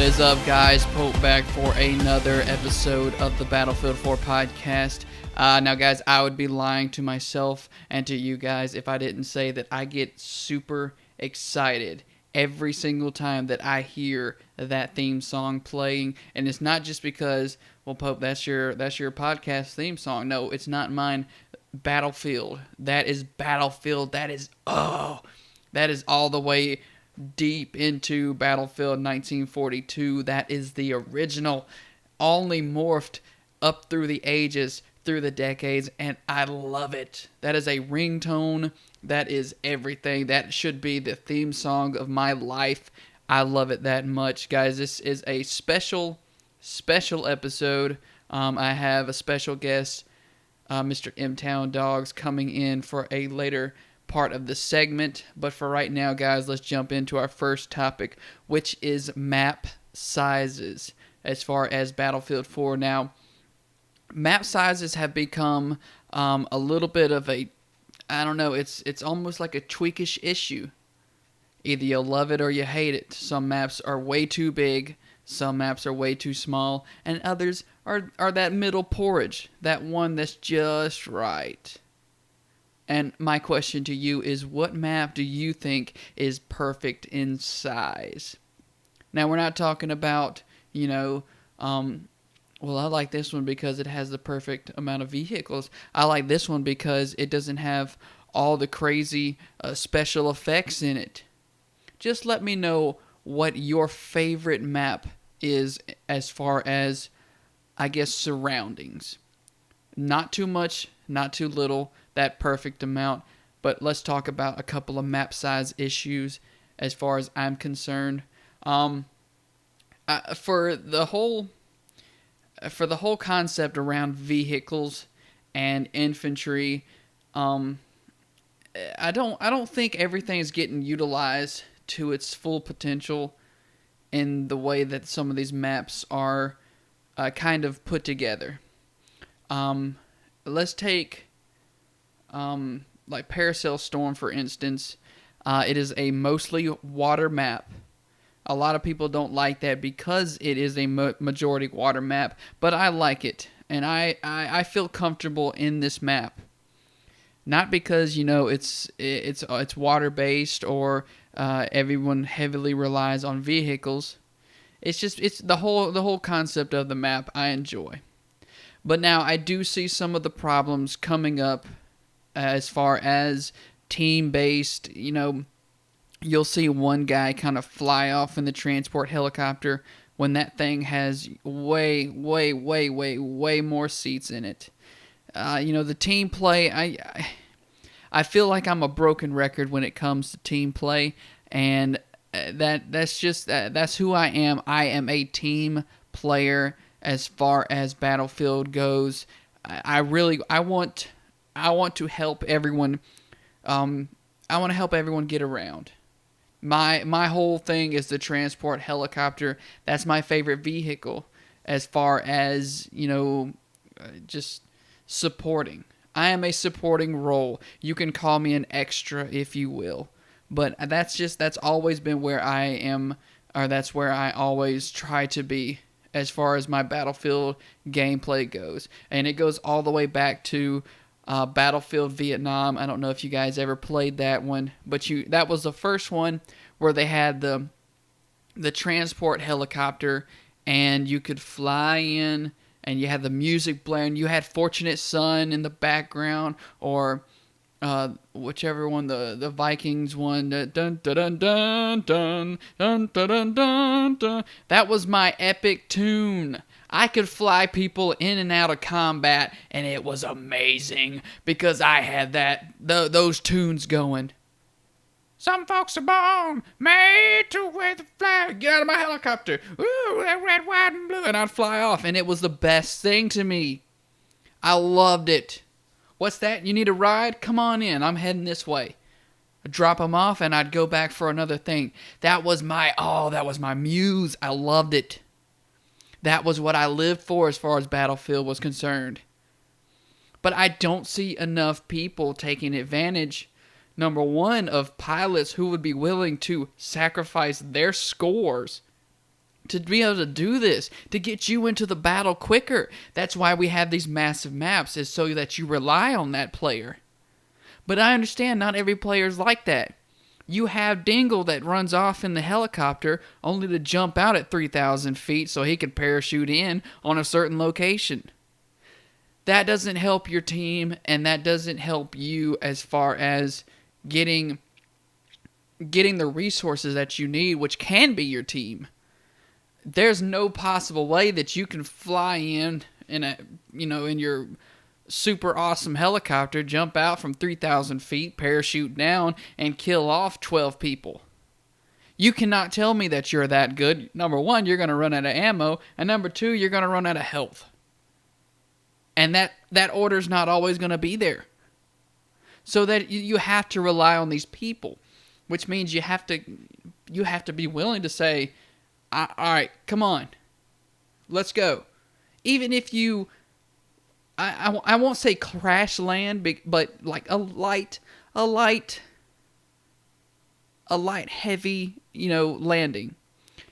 is up, guys? Pope back for another episode of the Battlefield 4 podcast. Now, guys, I would be lying to myself and to you guys if I didn't say that I get super excited every single time that I hear that theme song playing. And it's not just because, well, Pope, that's your podcast theme song. No, it's not mine. Battlefield. That is Battlefield. That is all the way deep into Battlefield 1942. That is the original, only morphed up through the ages, through the decades, and I love it. That is a ringtone. That is everything. That should be the theme song of my life. I love it that much. Guys, this is a special episode. I have a special guest, Mr. M-Town Dogs, coming in for a later part of the segment. But for right now, guys, let's jump into our first topic, which is map sizes as far as Battlefield 4. Now, map sizes have become a little bit of a, I don't know, it's almost like a tweakish issue. Either you love it or you hate it. Some maps are way too big, some maps are way too small, and others are that middle porridge, that one that's just right. And my question to you is, what map do you think is perfect in size? Now, we're not talking about, well, I like this one because it has the perfect amount of vehicles. I like this one because it doesn't have all the crazy special effects in it. Just let me know what your favorite map is as far as, I guess, surroundings. Not too much, not too little, that perfect amount. But let's talk about a couple of map size issues as far as I'm concerned. For the whole concept around vehicles and infantry, I don't think everything is getting utilized to its full potential in the way that some of these maps are kind of put together. Let's take like Paracel Storm, for instance. It is a mostly water map. A lot of people don't like that because it is a majority water map, but I like it, and I feel comfortable in this map. Not because it's water based or everyone heavily relies on vehicles. It's the whole concept of the map I enjoy. But now I do see some of the problems coming up as far as team based. You'll see one guy kind of fly off in the transport helicopter when that thing has way more seats in it. The team play, I feel like I'm a broken record when it comes to team play, and that's who I am. I am a team player as far as Battlefield goes. I want to help everyone. I want to help everyone get around. My whole thing is the transport helicopter. That's my favorite vehicle as far as, just supporting. I am a supporting role. You can call me an extra if you will. But that's always been where I am, or that's where I always try to be as far as my Battlefield gameplay goes. And it goes all the way back to Battlefield Vietnam. I don't know if you guys ever played that one, but that was the first one where they had the transport helicopter, and you could fly in, and you had the music blaring. You had Fortunate Son in the background, or whichever one, the Vikings one. Dun dun dun dun dun dun dun dun dun. That was my epic tune. I could fly people in and out of combat, and it was amazing because I had those tunes going. Some folks are born made to wear the flag. Get out of my helicopter. Ooh, red, white, and blue. And I'd fly off, and it was the best thing to me. I loved it. What's that? You need a ride? Come on in. I'm heading this way. I'd drop them off, and I'd go back for another thing. That was my muse. I loved it. That was what I lived for as far as Battlefield was concerned. But I don't see enough people taking advantage, number one, of pilots who would be willing to sacrifice their scores to be able to do this, to get you into the battle quicker. That's why we have these massive maps, is so that you rely on that player. But I understand not every player is like that. You have Dingle that runs off in the helicopter only to jump out at 3,000 feet so he can parachute in on a certain location. That doesn't help your team, and that doesn't help you as far as getting the resources that you need, which can be your team. There's no possible way that you can fly in your super awesome helicopter, jump out from 3,000 feet, parachute down, and kill off 12 people. You cannot tell me that you're that good. Number one, you're going to run out of ammo, and number two, you're going to run out of health. And that order's not always going to be there. So that you have to rely on these people, which means you have to be willing to say, all right, come on, let's go. Even if you, I won't say crash land, but like a light heavy, landing.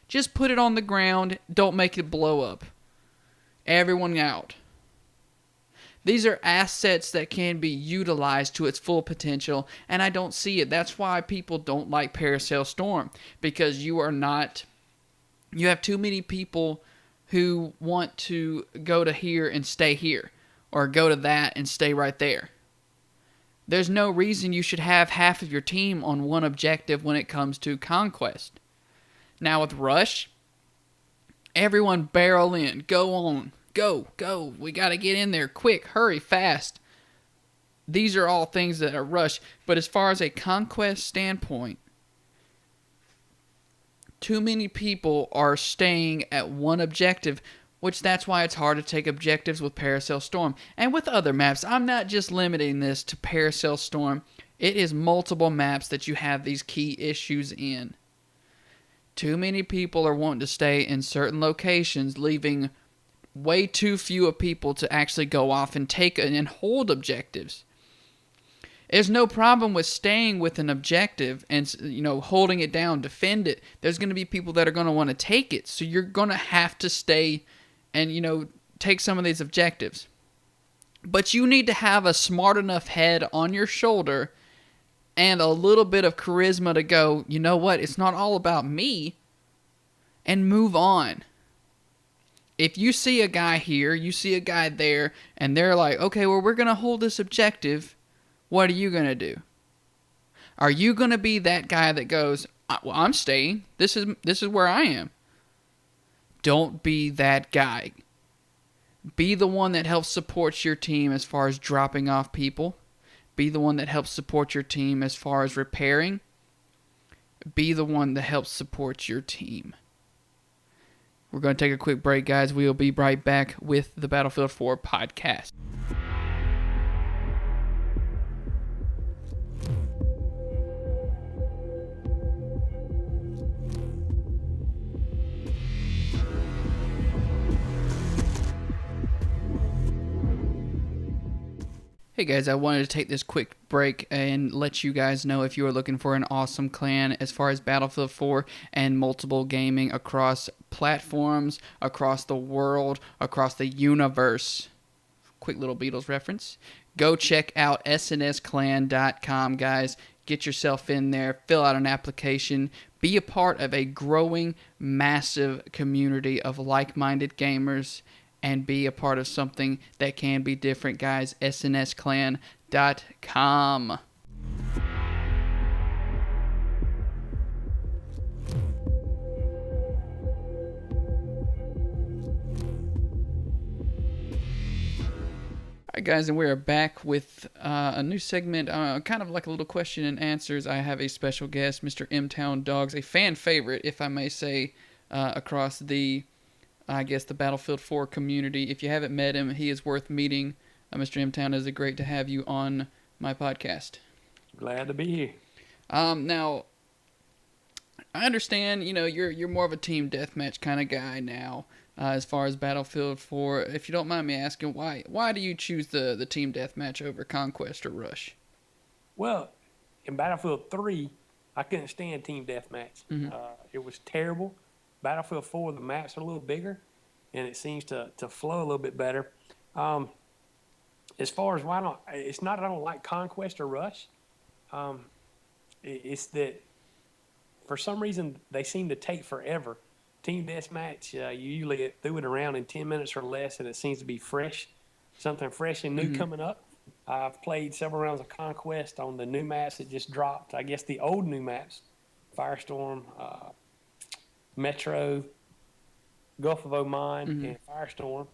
Just put it on the ground. Don't make it blow up. Everyone out. These are assets that can be utilized to its full potential, and I don't see it. That's why people don't like Parasail Storm, because you have too many people who want to go to here and stay here, or go to that and stay right there. There's no reason you should have half of your team on one objective when it comes to conquest. Now with Rush, everyone barrel in, go on. Go. We got to get in there quick, hurry, fast. These are all things that are Rush. But as far as a conquest standpoint, too many people are staying at one objective, which that's why it's hard to take objectives with Parasail Storm. And with other maps, I'm not just limiting this to Parasail Storm. It is multiple maps that you have these key issues in. Too many people are wanting to stay in certain locations, leaving way too few of people to actually go off and take and hold objectives. There's no problem with staying with an objective and, holding it down, defend it. There's going to be people that are going to want to take it. So you're going to have to stay and, take some of these objectives. But you need to have a smart enough head on your shoulder and a little bit of charisma to go, you know what, it's not all about me, and move on. If you see a guy here, you see a guy there, and they're like, okay, well, we're going to hold this objective, what are you going to do? Are you going to be that guy that goes, well, I'm staying. This is where I am. Don't be that guy. Be the one that helps support your team as far as dropping off people. Be the one that helps support your team as far as repairing. Be the one that helps support your team. We're going to take a quick break, guys. We will be right back with the Battlefield 4 podcast. Hey guys, I wanted to take this quick break and let you guys know if you are looking for an awesome clan as far as Battlefield 4 and multiple gaming across platforms, across the world, across the universe. Quick little Beatles reference. Go check out snsclan.com, guys. Get yourself in there, fill out an application, be a part of a growing, massive community of like-minded gamers, and be a part of something that can be different, guys. snsclan.com. Alright guys, and we are back with a new segment, kind of like a little question and answers. I have a special guest, Mr. M-Town Dogs, a fan favorite, if I may say, across the Battlefield 4 community. If you haven't met him, he is worth meeting. Mr. M-Town, is it great to have you on my podcast. Glad to be here. Now, I understand, you're more of a team deathmatch kind of guy now, as far as Battlefield 4. If you don't mind me asking, why do you choose the team deathmatch over Conquest or Rush? Well, in Battlefield 3, I couldn't stand team deathmatch. Mm-hmm. It was terrible. Battlefield 4, the maps are a little bigger, and it seems to flow a little bit better. As far as why not, it's not that I don't like Conquest or Rush. It's that for some reason they seem to take forever. Team Deathmatch, you usually do it around in 10 minutes or less, and it seems to be fresh, something fresh and new coming up. I've played several rounds of Conquest on the new maps that just dropped. I guess the old new maps, Firestorm, Metro, Gulf of Oman, and Firestorm.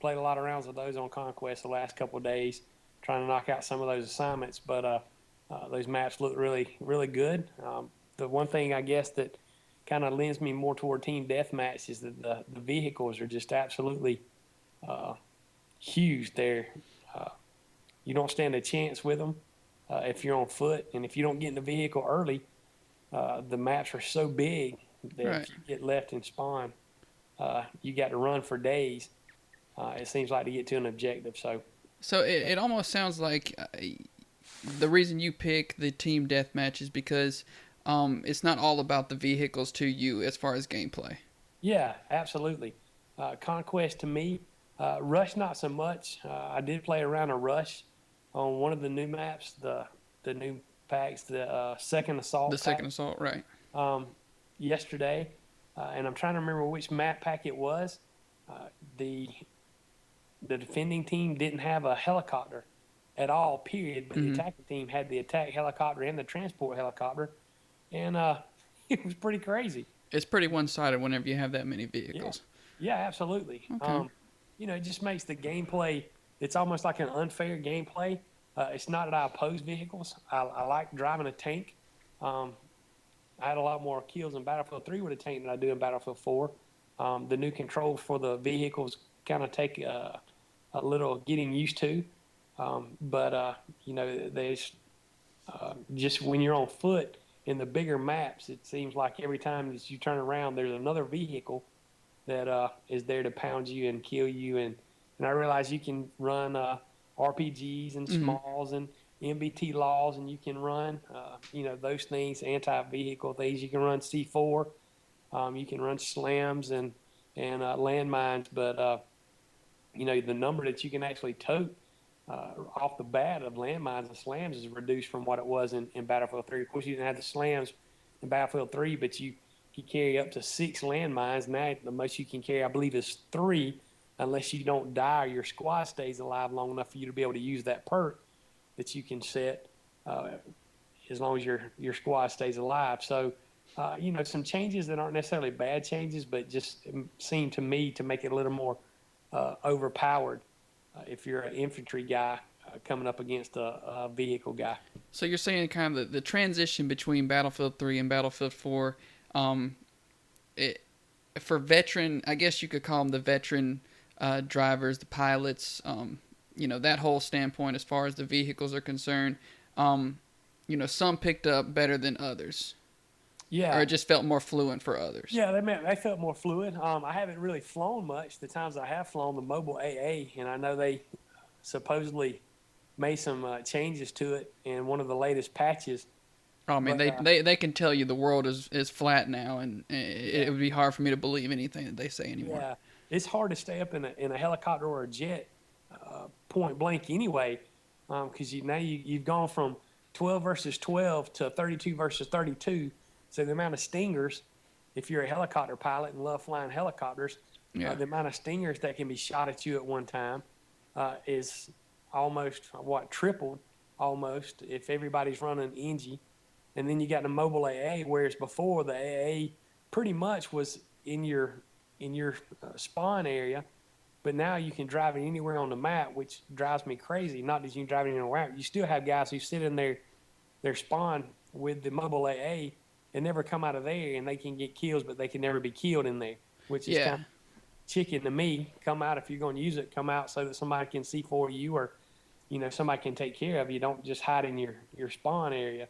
Played a lot of rounds of those on Conquest the last couple of days, trying to knock out some of those assignments. But those maps look really, really good. The one thing I guess that kind of lends me more toward Team Deathmatch is that the vehicles are just absolutely huge there. You don't stand a chance with them if you're on foot, and if you don't get in the vehicle early, the maps are so big that if you get left in spawn, you got to run for days. It seems like to get to an objective. So it almost sounds like the reason you pick the team deathmatch is because it's not all about the vehicles to you as far as gameplay. Yeah, absolutely. Conquest to me, Rush not so much. I did play around a Rush on one of the new maps, the new packs, the Second Assault. The Second Assault, right? Yesterday, and I'm trying to remember which map pack it was. The defending team didn't have a helicopter at all, period. But the attacking team had the attack helicopter and the transport helicopter, and it was pretty crazy. It's pretty one-sided whenever you have that many vehicles. Yeah, absolutely. Okay. It just makes the gameplay. It's almost like an unfair gameplay. It's not that I oppose vehicles. I like driving a tank. I had a lot more kills in Battlefield 3 with a tank than I do in Battlefield 4. The new controls for the vehicles kind of take a little getting used to. But there's just when you're on foot in the bigger maps, it seems like every time that you turn around, there's another vehicle that is there to pound you and kill you. And I realize you can run RPGs and smalls and MBT laws, and you can run, those things, anti-vehicle things. You can run C4. You can run slams and landmines, but the number that you can actually tote off the bat of landmines and slams is reduced from what it was in Battlefield 3. Of course, you didn't have the slams in Battlefield 3, but you carry up to 6 landmines. Now, the most you can carry, I believe, is 3, unless you don't die or your squad stays alive long enough for you to be able to use that perk that you can set as long as your squad stays alive. So, some changes that aren't necessarily bad changes, but just seem to me to make it a little more overpowered if you're an infantry guy coming up against a vehicle guy. So you're saying kind of the transition between Battlefield 3 and Battlefield 4, for veteran, I guess you could call them the veteran drivers, the pilots, that whole standpoint as far as the vehicles are concerned, some picked up better than others. Yeah. Or it just felt more fluent for others. Yeah, they felt more fluid. I haven't really flown much. The times I have flown the mobile AA, and I know they supposedly made some changes to it in one of the latest patches. I mean, they can tell you the world is flat now, and it would be hard for me to believe anything that they say anymore. Yeah, it's hard to stay up in a helicopter or a jet point blank anyway, because you've gone from 12 versus 12 to 32 versus 32. So the amount of stingers, if you're a helicopter pilot and love flying helicopters, the amount of stingers that can be shot at you at one time is almost tripled almost if everybody's running NG. And then you got the mobile AA, whereas before the AA pretty much was in your spawn area, but now you can drive it anywhere on the map, which drives me crazy. Not that you can drive it anywhere on the map, you still have guys who sit in their spawn with the mobile AA and never come out of there, and they can get kills, but they can never be killed in there, which is kind of chicken to me. Come out if you're going to use it. Come out so that somebody can see for you, or somebody can take care of you. Don't just hide in your spawn area.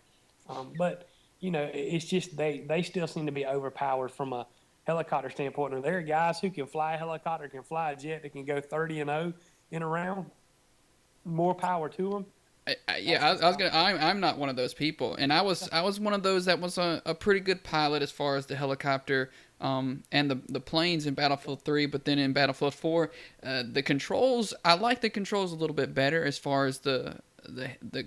But it's just they still seem to be overpowered from a helicopter standpoint. And there are guys who can fly a helicopter, can fly a jet, that can go 30-0 in a round. More power to them. I was gonna. I'm not one of those people, and I was one of those that was a pretty good pilot as far as the helicopter, and the planes in Battlefield 3. But then in Battlefield 4, the controls, I like the controls a little bit better as far as the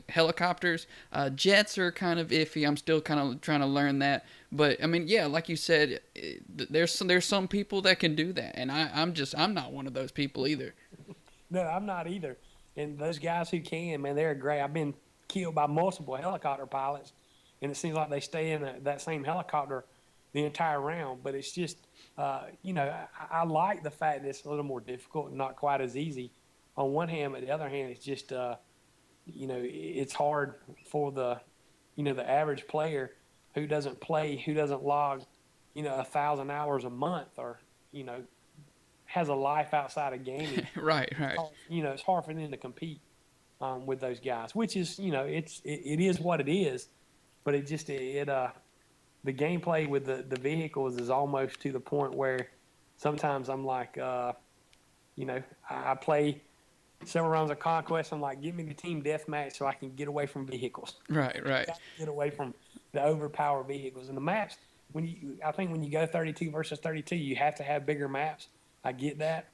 helicopters. Jets are kind of iffy. I'm still kind of trying to learn that. But I mean, yeah, like you said, there's some people that can do that, and I'm not one of those people either. No, I'm not either. And those guys who can, man, they're great. I've been killed by multiple helicopter pilots, and it seems like they stay in that same helicopter the entire round. But it's just, I like the fact that it's a little more difficult and not quite as easy. On one hand, but the other hand, it's just, it's hard for the average player who doesn't play, who doesn't log, 1,000 hours a month, or has a life outside of gaming. Right, right. It's hard for them to compete with those guys, which is, it is what it is. But the gameplay with the vehicles is almost to the point where sometimes I'm like, I play several rounds of Conquest. I'm like, give me the team deathmatch so I can get away from vehicles. Right, right. Get away from the overpowered vehicles. And the maps, I think when you go 32 versus 32, you have to have bigger maps. I get that,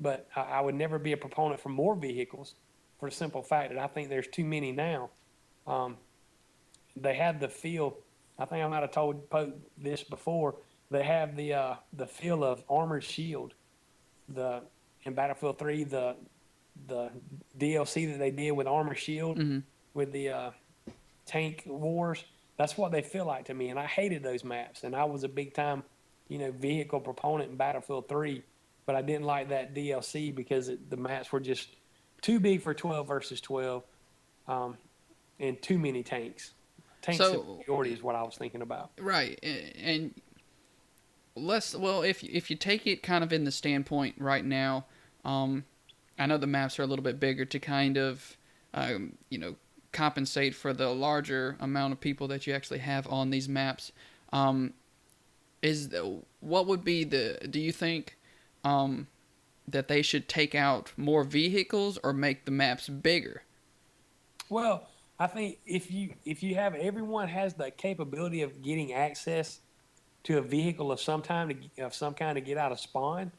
but I would never be a proponent for more vehicles for the simple fact that I think there's too many now. They have the feel. I think I might have told Pope this before. They have the feel of Armored Shield. In Battlefield 3, the DLC that they did with Armor Shield, with the tank wars. That's what they feel like to me, and I hated those maps. And I was a big time, vehicle proponent in Battlefield 3, but I didn't like that DLC because the maps were just too big for 12 versus 12, and too many tanks. Tank superiority is what I was thinking about. Right, and if you take it kind of in the standpoint right now, I know the maps are a little bit bigger to kind of, compensate for the larger amount of people that you actually have on these maps. What would be do you think that they should take out more vehicles or make the maps bigger? Well, I think if you have everyone has the capability of getting access to a vehicle of some kind to get out of spawn,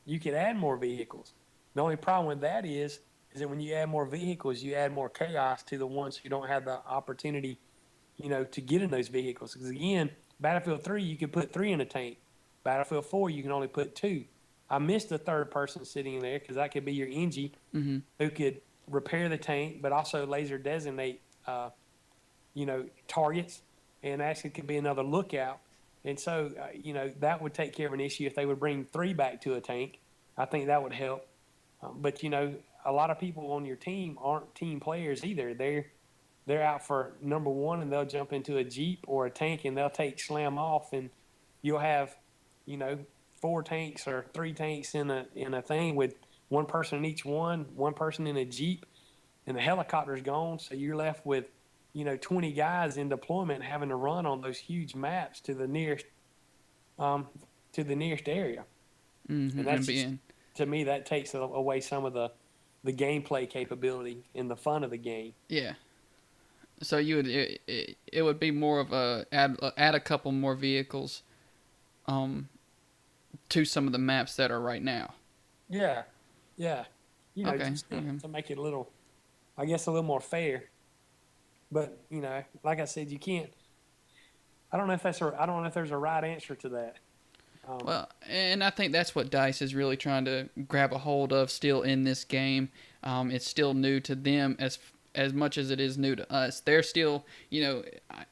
you could add more vehicles. The only problem with that is that when you add more vehicles, you add more chaos to the ones who don't have the opportunity, to get in those vehicles. Because again, Battlefield 3, you could put 3 in a tank. Battlefield 4, you can only put 2. I missed the third person sitting in there because that could be your Engie, who could repair the tank, but also laser designate, targets, and actually could be another lookout. And so, that would take care of an issue if they would bring 3 back to a tank. I think that would help. But a lot of people on your team aren't team players either. They're out for number one, and they'll jump into a Jeep or a tank, and they'll take slam off, and you'll have, 4 tanks or 3 tanks in a thing with one person in each one person in a Jeep, and the helicopter's gone. So you're left with, 20 guys in deployment having to run on those huge maps to the nearest area. Mm-hmm. And that's to me, that takes away some of the gameplay capability and the fun of the game. Yeah. So it would be more of add a couple more vehicles, to some of the maps that are right now. Yeah, yeah. Okay. To make it a little more fair. But like I said, you can't. I don't know if there's a right answer to that. Well, and I think that's what DICE is really trying to grab a hold of still in this game. It's still new to them as much as it is new to us. They're still,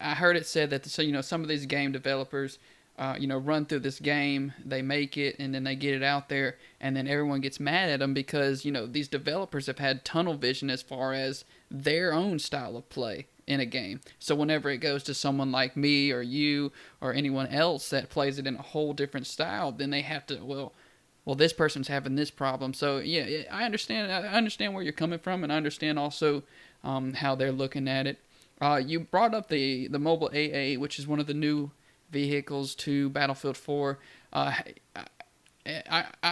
I heard it said that some of these game developers, run through this game, they make it, and then they get it out there, and then everyone gets mad at them because, these developers have had tunnel vision as far as their own style of play in a game. So whenever it goes to someone like me or you or anyone else that plays it in a whole different style, then they have to, well, this person's having this problem. So yeah, I understand where you're coming from, and I understand also how they're looking at it. You brought up the Mobile AA, which is one of the new vehicles to Battlefield 4. I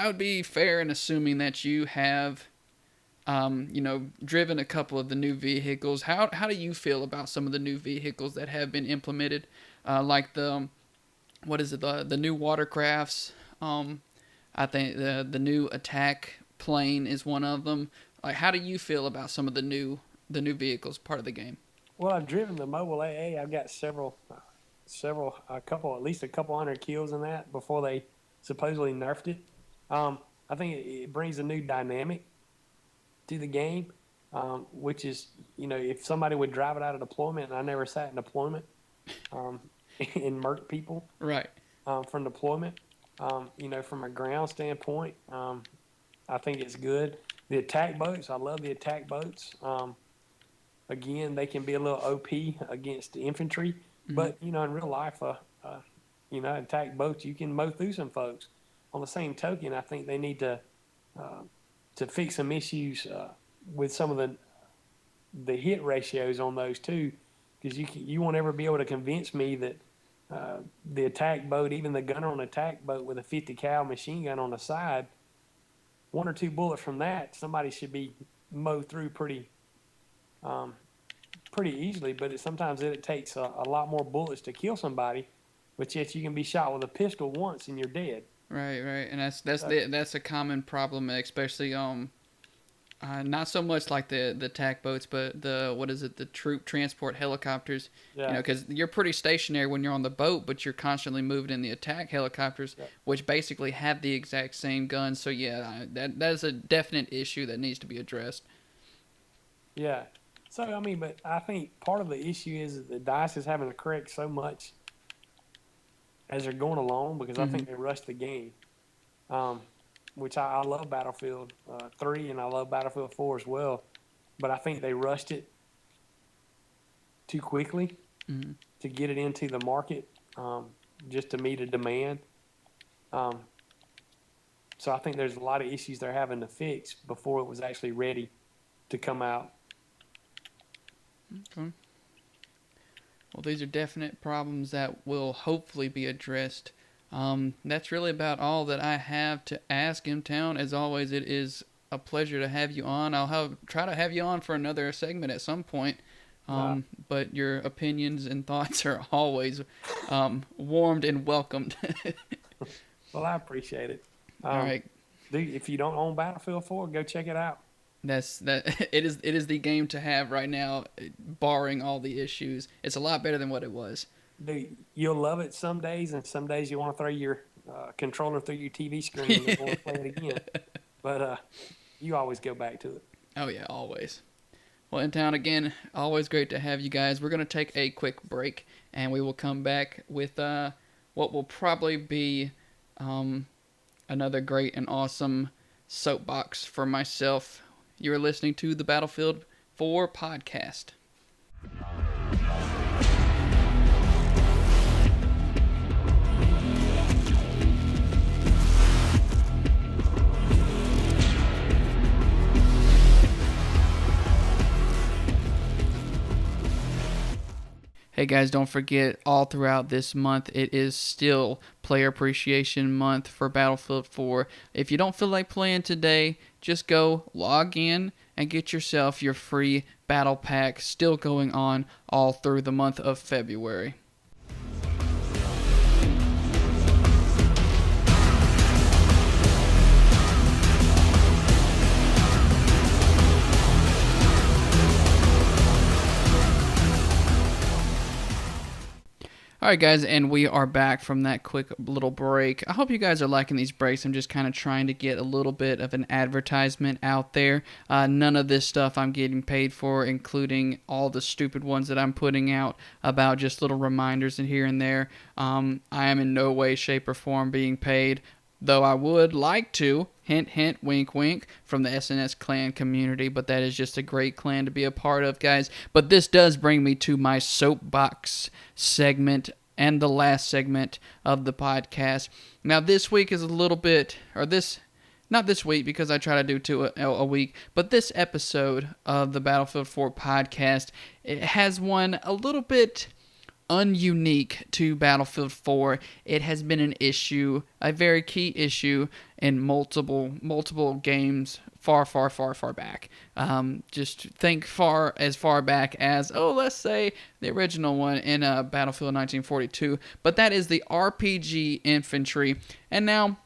would be fair in assuming that you have driven a couple of the new vehicles. How do you feel about some of the new vehicles that have been implemented, like the new watercrafts? I think the new attack plane is one of them. Like, how do you feel about some of the new vehicles part of the game? Well, I've driven the Mobile AA. I've got at least a couple hundred kills in that before they supposedly nerfed it. I think it brings a new dynamic to the game, which is, if somebody would drive it out of deployment, and I never sat in deployment, and murk people Right. From deployment, from a ground standpoint, I think it's good. The attack boats, I love the attack boats. Again, they can be a little OP against the infantry, but in real life, attack boats, you can mow through some folks. On the same token, I think they need to fix some issues with some of the hit ratios on those too, because you won't ever be able to convince me that the attack boat, even the gunner on the attack boat with a 50 cal machine gun on the side, one or two bullets from that, somebody should be mowed through pretty easily. But sometimes it takes a lot more bullets to kill somebody, but yet you can be shot with a pistol once and you're dead. Right, and that's a common problem, especially not so much like the attack boats, but the troop transport helicopters. Yeah. Because you're pretty stationary when you're on the boat, but you're constantly moving in the attack helicopters, which basically have the exact same guns. So yeah, that is a definite issue that needs to be addressed. Yeah. So but I think part of the issue is that the DICE is having to correct so much as they're going along, because I think they rushed the game. Which I love Battlefield 3 and I love Battlefield 4 as well, but I think they rushed it too quickly to get it into the market, just to meet a demand. So I think there's a lot of issues they're having to fix before it was actually ready to come out. Okay. Well, these are definite problems that will hopefully be addressed. That's really about all that I have to ask, M-Town. As always, it is a pleasure to have you on. I'll try to have you on for another segment at some point. But your opinions and thoughts are always warmed and welcomed. Well, I appreciate it. All right. Dude, if you don't own Battlefield 4, go check it out. It is the game to have right now, barring all the issues. It's a lot better than what it was. Dude, you'll love it some days, and some days you want to throw your controller through your TV screen and want to play it again. But you always go back to it. Oh yeah, always. Well, M-Town, again, always great to have you guys. We're going to take a quick break, and we will come back with what will probably be another great and awesome soapbox for myself. You are listening to the Battlefield 4 podcast. Hey guys, don't forget, all throughout this month, it is still Player Appreciation Month for Battlefield 4. If you don't feel like playing today, just go log in and get yourself your free battle pack, still going on all through the month of February. Alright guys, and we are back from that quick little break. I hope you guys are liking these breaks. I'm just kind of trying to get a little bit of an advertisement out there. None of this stuff I'm getting paid for, including all the stupid ones that I'm putting out about just little reminders and here and there. I am in no way, shape, or form being paid, though I would like to, hint, hint, wink, wink, from the SNS clan community, but that is just a great clan to be a part of, guys. But this does bring me to my soapbox segment and the last segment of the podcast. Now, this week is a little bit, not this week because I try to do two a week, but this episode of the Battlefield 4 podcast, it has one a little bit ununique to Battlefield 4. It has been an issue, a very key issue in multiple games far back. Just think as far back as, let's say the original one in Battlefield 1942. But that is the RPG infantry. And now,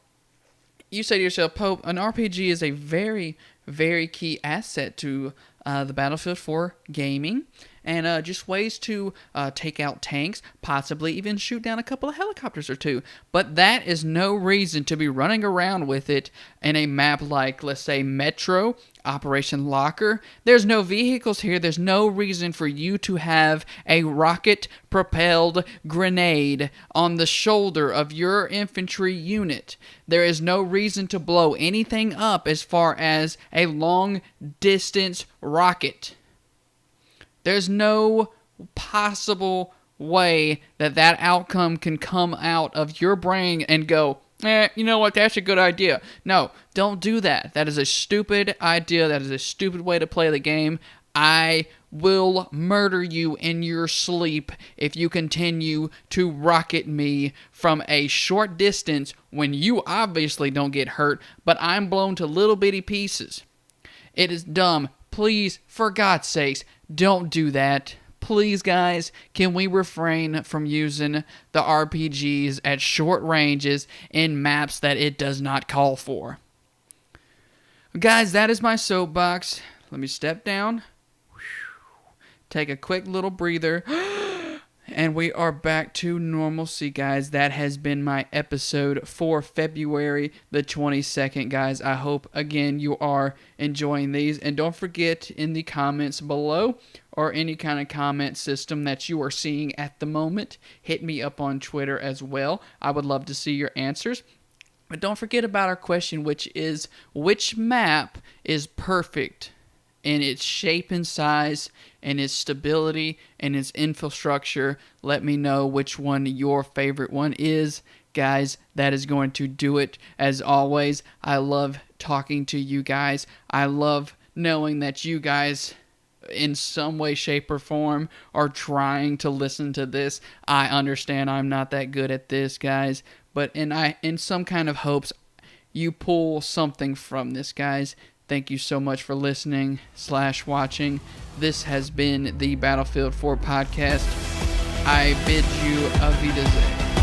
you say to yourself, Pope, an RPG is a very, very key asset to the Battlefield 4 gaming, and just ways to take out tanks, possibly even shoot down a couple of helicopters or two. But that is no reason to be running around with it in a map like, let's say, Metro, Operation Locker. There's no vehicles here. There's no reason for you to have a rocket-propelled grenade on the shoulder of your infantry unit. There is no reason to blow anything up as far as a long-distance rocket. There's no possible way that outcome can come out of your brain and go, you know what, that's a good idea. No, don't do that. That is a stupid idea. That is a stupid way to play the game. I will murder you in your sleep if you continue to rocket me from a short distance when you obviously don't get hurt, but I'm blown to little bitty pieces. It is dumb. Please, for God's sakes, don't do that. Please, guys, can we refrain from using the RPGs at short ranges in maps that it does not call for? Guys, that is my soapbox. Let me step down. Take a quick little breather. And we are back to normalcy, guys. That has been my episode for February the 22nd, guys. I hope, again, you are enjoying these. And don't forget, in the comments below, or any kind of comment system that you are seeing at the moment, hit me up on Twitter as well. I would love to see your answers. But don't forget about our question, which is, which map is perfect in its shape and size, and its stability, and its infrastructure? Let me know which one your favorite one is. Guys, that is going to do it. As always, I love talking to you guys. I love knowing that you guys, in some way, shape, or form, are trying to listen to this. I understand I'm not that good at this, guys, but in some kind of hopes, you pull something from this, guys. Thank you so much for listening / watching. This has been the Battlefield 4 podcast. I bid you a Wiedersehen.